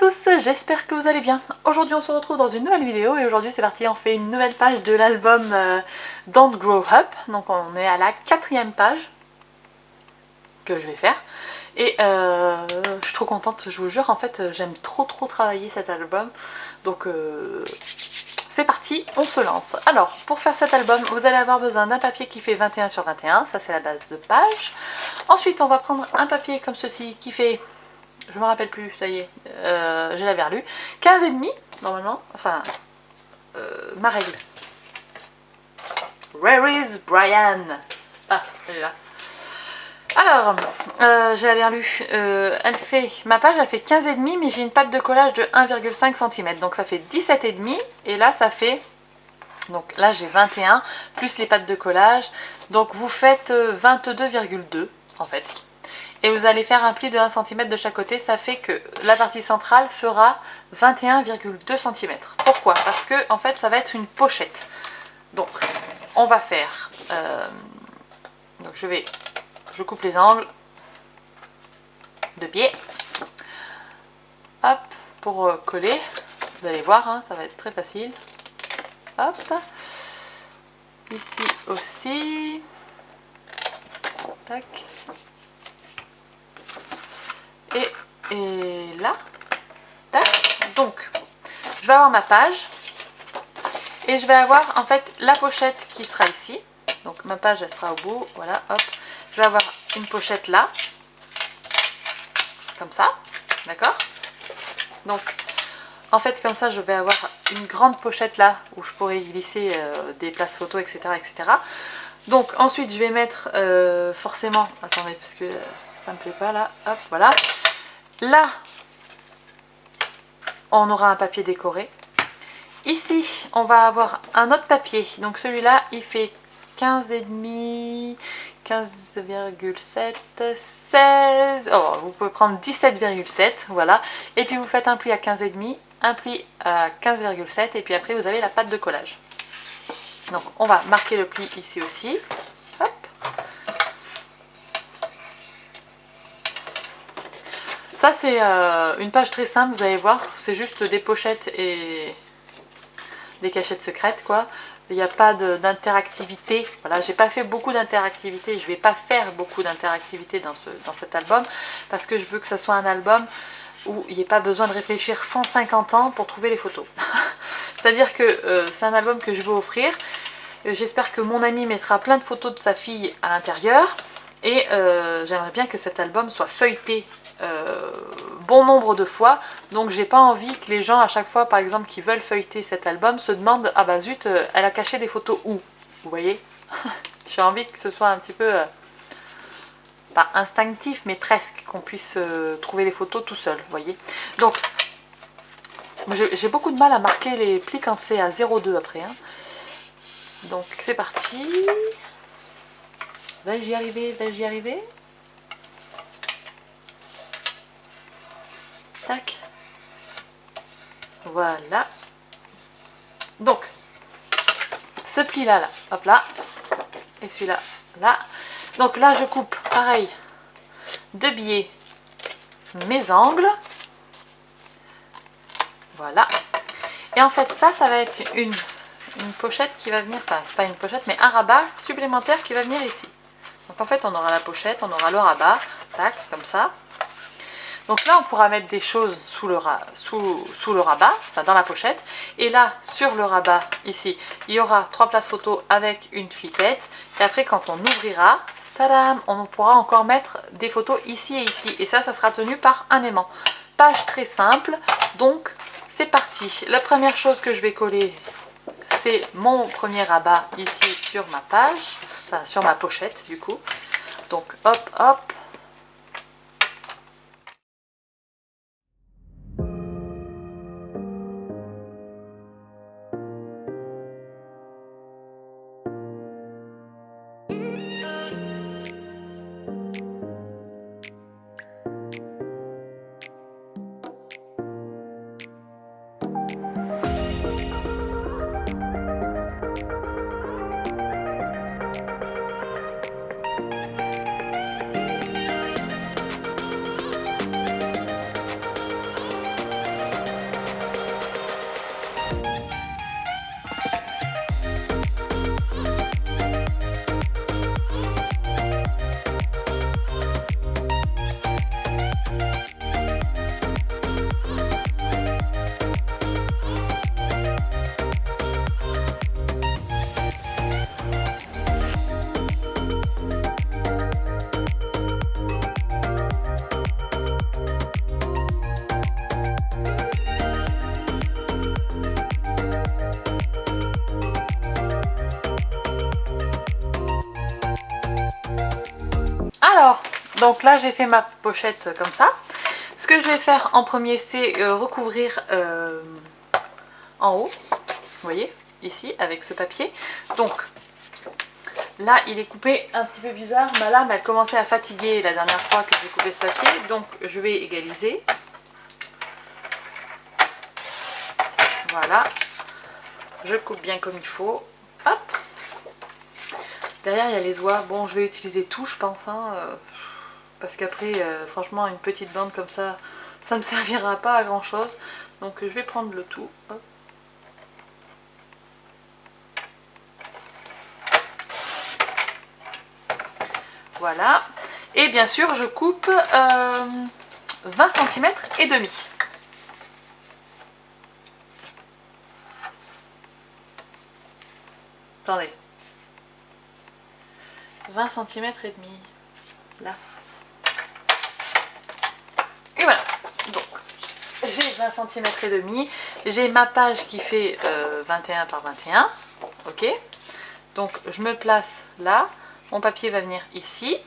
tous, j'espère que vous allez bien. Aujourd'hui on se retrouve dans une nouvelle vidéo et aujourd'hui c'est parti, on fait une nouvelle page de l'album Don't Grow Up. Donc on est à la 4e page que je vais faire. Et je suis trop contente, je vous jure, en fait j'aime trop travailler cet album. Donc c'est parti, on se lance. Alors pour faire cet album, vous allez avoir besoin d'un papier qui fait 21 sur 21, ça c'est la base de page. Ensuite on va prendre un papier comme ceci qui fait... je me rappelle plus, ça y est, je l'avais relu. 15,5 normalement, enfin, ma règle. Where is Brian? Ah, elle est là. Alors, je l'avais relu, ma page elle fait 15,5 mais j'ai une patte de collage de 1,5 cm. Donc ça fait 17,5 et là ça fait, donc là j'ai 21 plus les pattes de collage. Donc vous faites 22,2 en fait. Et vous allez faire un pli de 1 cm de chaque côté, ça fait que la partie centrale fera 21,2 cm. Pourquoi? Parce que en fait ça va être une pochette. Donc on va faire, donc je coupe les angles de pied, hop, pour coller, vous allez voir, hein, ça va être très facile, hop, ici aussi, tac. Et là, tac. Donc, je vais avoir ma page et je vais avoir en fait la pochette qui sera ici. Donc ma page elle sera au bout, voilà, hop. Je vais avoir une pochette là, comme ça, d'accord? Donc, en fait comme ça je vais avoir une grande pochette là où je pourrais glisser des places photos, etc., etc. Donc ensuite je vais mettre forcément, attendez parce que ça me plaît pas là, hop, voilà. Là, on aura un papier décoré. Ici, on va avoir un autre papier. Donc celui-là, il fait 15,5, 15,7, 16... Oh, vous pouvez prendre 17,7, voilà. Et puis vous faites un pli à 15,5, un pli à 15,7 et puis après vous avez la patte de collage. Donc on va marquer le pli ici aussi. Hop. Ça c'est une page très simple, vous allez voir, c'est juste des pochettes et des cachettes secrètes quoi. Il n'y a pas d'interactivité, voilà, j'ai pas fait beaucoup d'interactivité, je vais pas faire beaucoup d'interactivité dans cet album parce que je veux que ce soit un album où il n'y ait pas besoin de réfléchir 150 ans pour trouver les photos. C'est-à-dire que c'est un album que je veux offrir, j'espère que mon ami mettra plein de photos de sa fille à l'intérieur et j'aimerais bien que cet album soit feuilleté bon nombre de fois, donc j'ai pas envie que les gens à chaque fois par exemple qui veulent feuilleter cet album se demandent ah bah zut elle a caché des photos où, vous voyez. J'ai envie que ce soit un petit peu pas instinctif mais presque, qu'on puisse trouver les photos tout seul, vous voyez. Donc j'ai beaucoup de mal à marquer les plis quand c'est à 0,2 après hein. Donc c'est parti, vais-je y arriver, vais-je y arriver? Tac. Voilà. Donc, ce pli là, hop là, et celui-là, là. Donc là, je coupe, pareil, de biais mes angles. Voilà. Et en fait, ça va être une pochette qui va venir, enfin, c'est pas une pochette, mais un rabat supplémentaire qui va venir ici. Donc en fait, on aura la pochette, on aura le rabat, tac, comme ça. Donc là, on pourra mettre des choses sous le rabat, enfin dans la pochette. Et là, sur le rabat, ici, il y aura 3 places photos avec une flippette. Et après, quand on ouvrira, tadam, on pourra encore mettre des photos ici et ici. Et ça sera tenu par un aimant. Page très simple, donc c'est parti. La première chose que je vais coller, c'est mon premier rabat ici sur ma page, enfin sur ma pochette du coup. Donc hop, hop. Alors, donc là j'ai fait ma pochette comme ça. Ce que je vais faire en premier, c'est recouvrir en haut, vous voyez, ici, avec ce papier. Donc, là, il est coupé un petit peu bizarre. Ma lame, elle commençait à fatiguer la dernière fois que j'ai coupé ce papier. Donc, je vais égaliser. Voilà. Je coupe bien comme il faut. Hop. Derrière, il y a les oies. Bon, je vais utiliser tout, je pense. Hein, parce qu'après, franchement, une petite bande comme ça me servira pas à grand chose. Donc, je vais prendre le tout. Hop. Voilà. Et bien sûr, je coupe 20 cm et demi. Attendez. 20 cm et demi. Là. Et voilà. Donc, j'ai 20 cm et demi. J'ai ma page qui fait 21 par 21. Ok. Donc, je me place là. Mon papier va venir ici.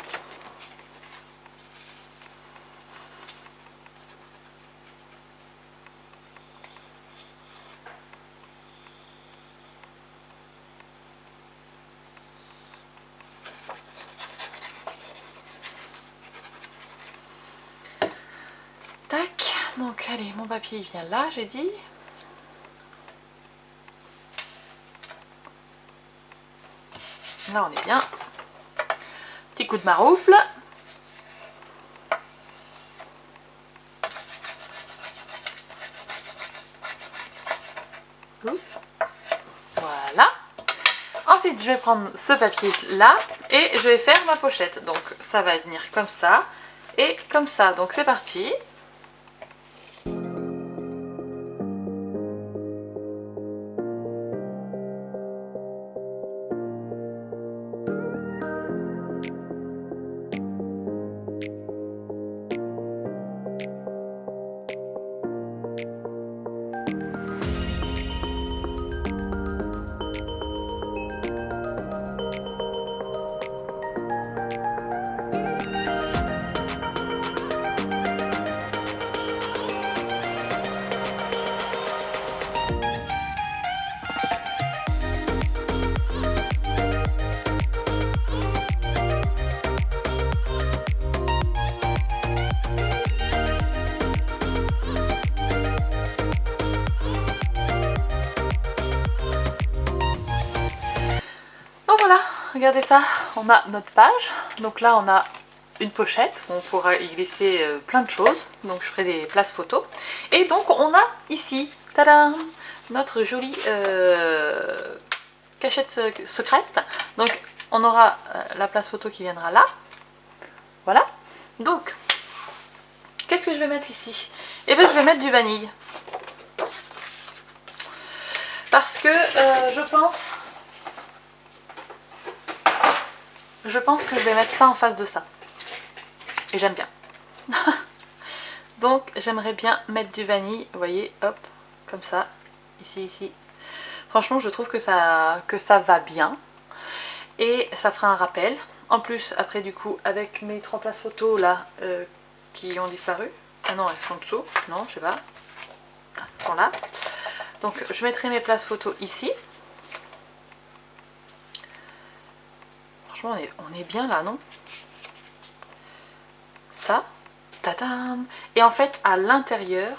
Tac. Donc, allez, mon papier il vient là, j'ai dit. Là, on est bien. Petit coup de maroufle. Voilà. Ensuite, je vais prendre ce papier là et je vais faire ma pochette. Donc, ça va venir comme ça et comme ça. Donc, c'est parti. Voilà, regardez ça, on a notre page. Donc là, on a une pochette où on pourra y glisser plein de choses. Donc je ferai des places photos. Et donc on a ici, tadam, notre jolie cachette secrète. Donc on aura la place photo qui viendra là. Voilà. Donc, qu'est-ce que je vais mettre ici? Eh bien, je vais mettre du vanille. Parce que je pense que je vais mettre ça en face de ça. Et j'aime bien. Donc j'aimerais bien mettre du vanille, vous voyez, hop, comme ça, ici, ici. Franchement, je trouve que ça va bien. Et ça fera un rappel. En plus, après du coup, avec mes 3 places photos là, qui ont disparu. Ah non, elles sont en dessous. Non, je sais pas. Elles sont là. Donc je mettrai mes places photos ici. Franchement, on est bien là, non? Ça, tadam! Et en fait, à l'intérieur,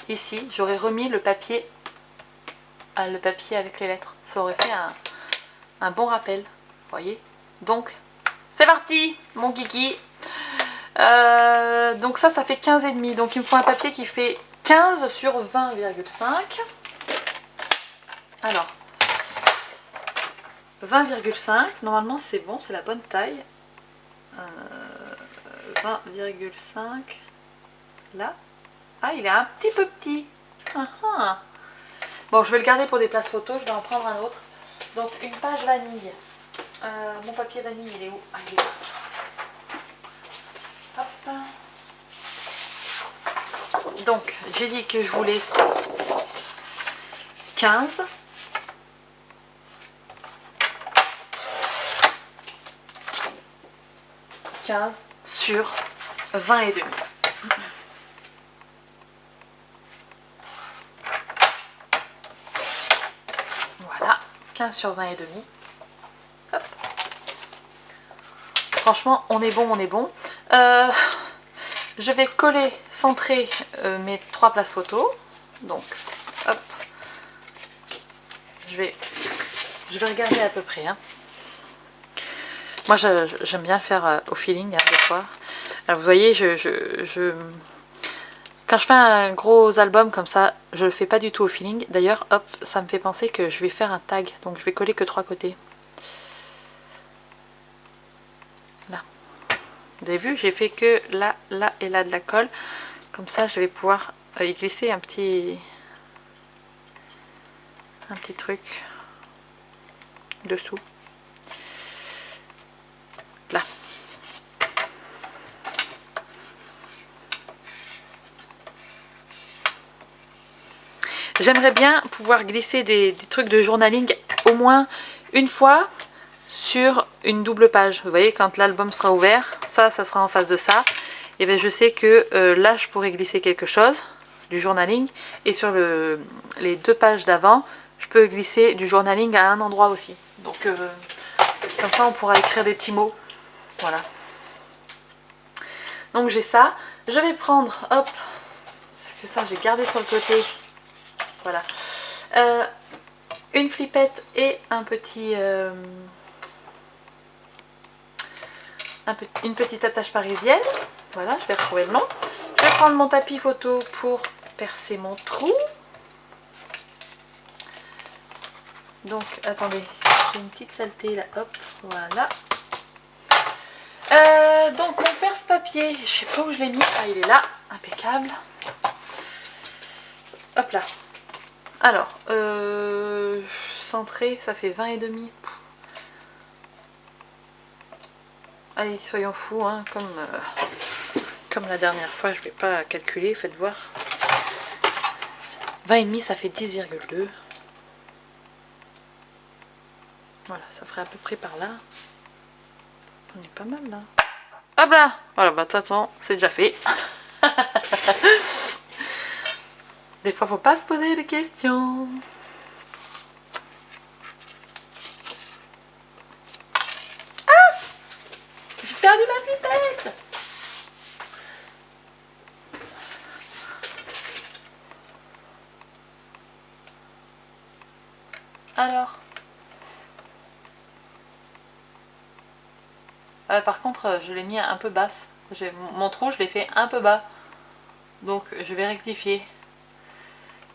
ici, j'aurais remis le papier avec les lettres. Ça aurait fait un bon rappel, vous voyez? Donc, c'est parti, mon kiki! Donc ça fait 15,5. Donc il me faut un papier qui fait 15 sur 20,5. Alors, 20,5, normalement c'est bon, c'est la bonne taille. 20,5 là. Ah, il est un petit peu petit. Bon, je vais le garder pour des places photos, je vais en prendre un autre. Donc une page vanille. Mon papier vanille, il est où? Ah, il est là. Hop. Donc j'ai dit que je voulais 15. 15 sur 20 et demi. Voilà, 15 sur 20 et demi. Hop. Franchement, on est bon, on est bon. Je vais coller, centrer mes 3 places photos. Donc, hop. Je vais regarder à peu près. Hein. Moi, j'aime bien le faire au feeling, hein, des fois. Alors, vous voyez, quand je fais un gros album comme ça, je le fais pas du tout au feeling. D'ailleurs, hop, ça me fait penser que je vais faire un tag. Donc, je vais coller que 3 côtés. Là. Vous avez vu, j'ai fait que là, là et là de la colle. Comme ça, je vais pouvoir y glisser un petit truc dessous. Là. J'aimerais bien pouvoir glisser des trucs de journaling au moins une fois sur une double page. Vous voyez, quand l'album sera ouvert, ça sera en face de ça. Et bien je sais que là, je pourrais glisser quelque chose, du journaling. Et sur les 2 pages d'avant, je peux glisser du journaling à un endroit aussi. Donc, comme ça, on pourra écrire des petits mots. Voilà. Donc, j'ai ça. Je vais prendre, hop, parce que ça, j'ai gardé sur le côté. Voilà. Une flippette et un petit... une petite attache parisienne. Voilà, je vais retrouver le nom. Je vais prendre mon tapis photo pour percer mon trou. Donc, attendez, j'ai une petite saleté là, hop, voilà. Donc, mon perce-papier, je sais pas où je l'ai mis. Ah, il est là, impeccable. Hop là. Alors, centré, ça fait 20 et demi. Allez, soyons fous, hein, comme la dernière fois, je vais pas calculer, faites voir. 20 et demi, ça fait 10,2. Voilà, ça ferait à peu près par là. On est pas mal là. Hop là. Voilà, bah de toute façon, c'est déjà fait. Des fois, faut pas se poser des questions. Ah, j'ai perdu ma pipette. Alors. Par contre, je l'ai mis un peu basse. Mon trou, je l'ai fait un peu bas. Donc, je vais rectifier.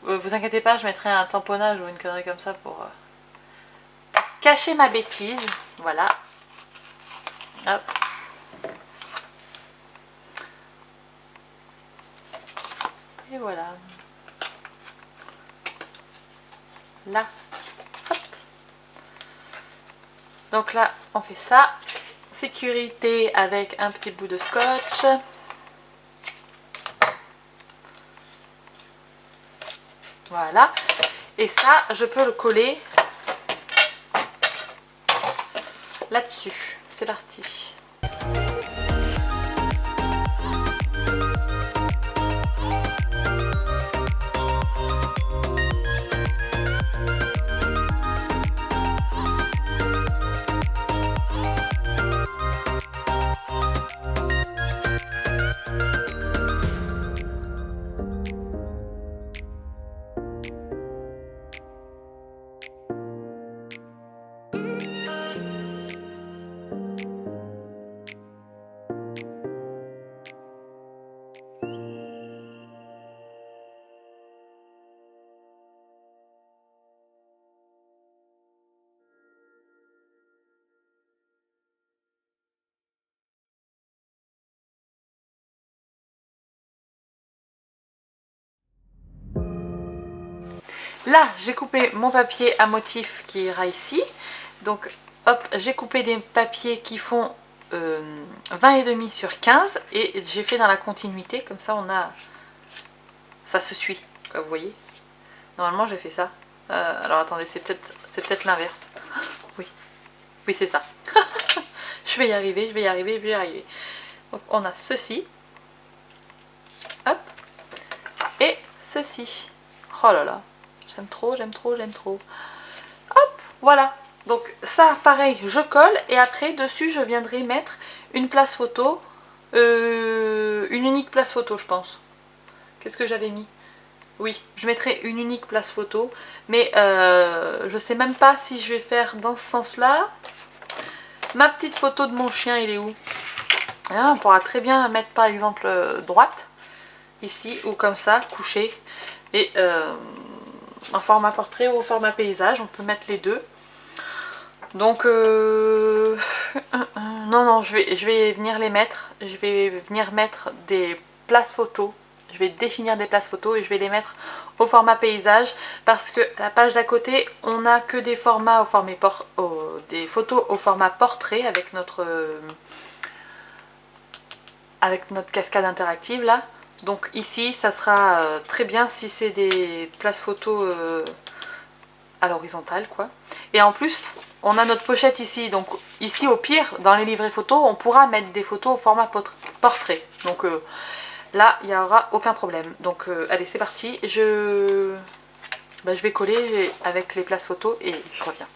Vous inquiétez pas, je mettrai un tamponnage ou une connerie comme ça pour cacher ma bêtise. Voilà. Hop. Et voilà. Là. Hop. Donc là, on fait ça. Sécurité avec un petit bout de scotch. Voilà. Et ça, je peux le coller là-dessus. C'est parti. Là, j'ai coupé mon papier à motif qui ira ici. Donc, hop, j'ai coupé des papiers qui font 20 et demi sur 15 et j'ai fait dans la continuité. Comme ça, ça se suit, quoi, vous voyez. Normalement, j'ai fait ça. Alors, attendez, c'est peut-être l'inverse. Oui, oui, c'est ça. Je Je vais y arriver, je vais y arriver, je vais y arriver. Donc on a ceci. Hop. Et ceci. Oh là là. J'aime trop, j'aime trop, j'aime trop. Hop, voilà. Donc ça, pareil, je colle. Et après, dessus, je viendrai mettre une place photo. Une unique place photo, je pense. Qu'est-ce que j'avais mis? Oui, je mettrai une unique place photo. Mais je sais même pas si je vais faire dans ce sens-là. Ma petite photo de mon chien, il est où? Ah, on pourra très bien la mettre par exemple droite. Ici, ou comme ça, couchée. Et en format portrait ou au format paysage, on peut mettre les deux. Donc, non, je vais venir les mettre. Je vais venir mettre des places photos. Je vais définir des places photos et je vais les mettre au format paysage. Parce que la page d'à côté, on n'a que des formats au format des photos au format portrait avec notre cascade interactive là. Donc ici, ça sera très bien si c'est des places photos à l'horizontale quoi. Et en plus, on a notre pochette ici. Donc ici, au pire, dans les livrets photos, on pourra mettre des photos au format portrait. Donc là, il n'y aura aucun problème. Donc allez, c'est parti. Je vais coller avec les places photos et je reviens.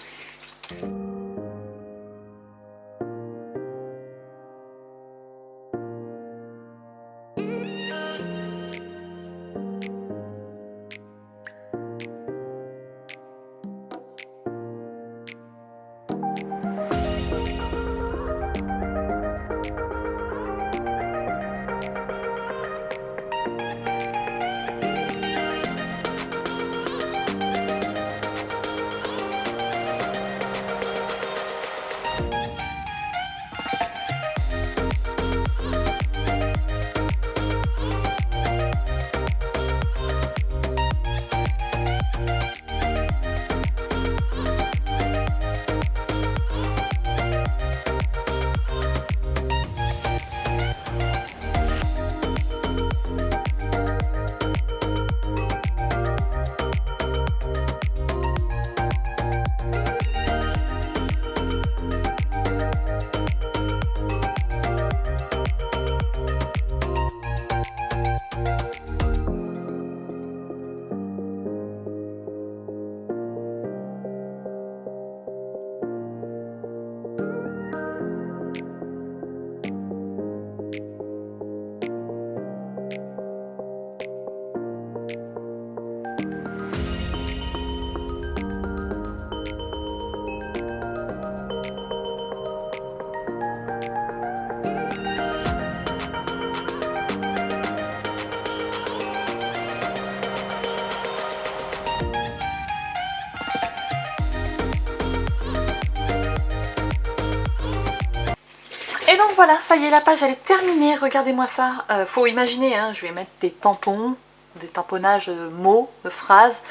Et donc voilà, ça y est, la page elle est terminée, regardez-moi ça. Faut imaginer, hein, je vais mettre des tampons, des tamponnages mots, phrases.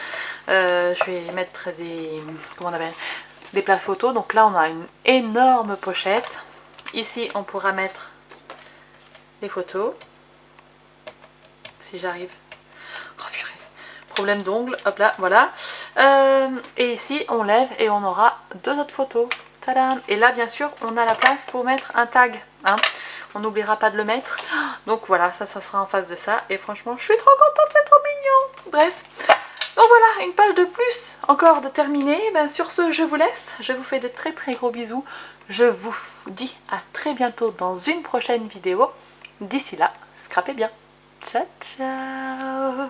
Je vais mettre des, comment on appelle, des places photos. Donc là on a une énorme pochette. Ici on pourra mettre les photos. Si j'arrive. Oh purée, problème d'ongles, hop là, voilà. Et ici on lève et on aura deux autres photos. Tadam! Et là bien sûr on a la place pour mettre un tag, hein. On n'oubliera pas de le mettre. Donc voilà, ça sera en face de ça. Et franchement je suis trop contente, c'est trop mignon. Bref, donc voilà, une page de plus encore de terminer. Ben, sur ce je vous laisse, je vous fais de très très gros bisous. Je vous dis à très bientôt dans une prochaine vidéo. D'ici là, scrapez bien. Ciao ciao.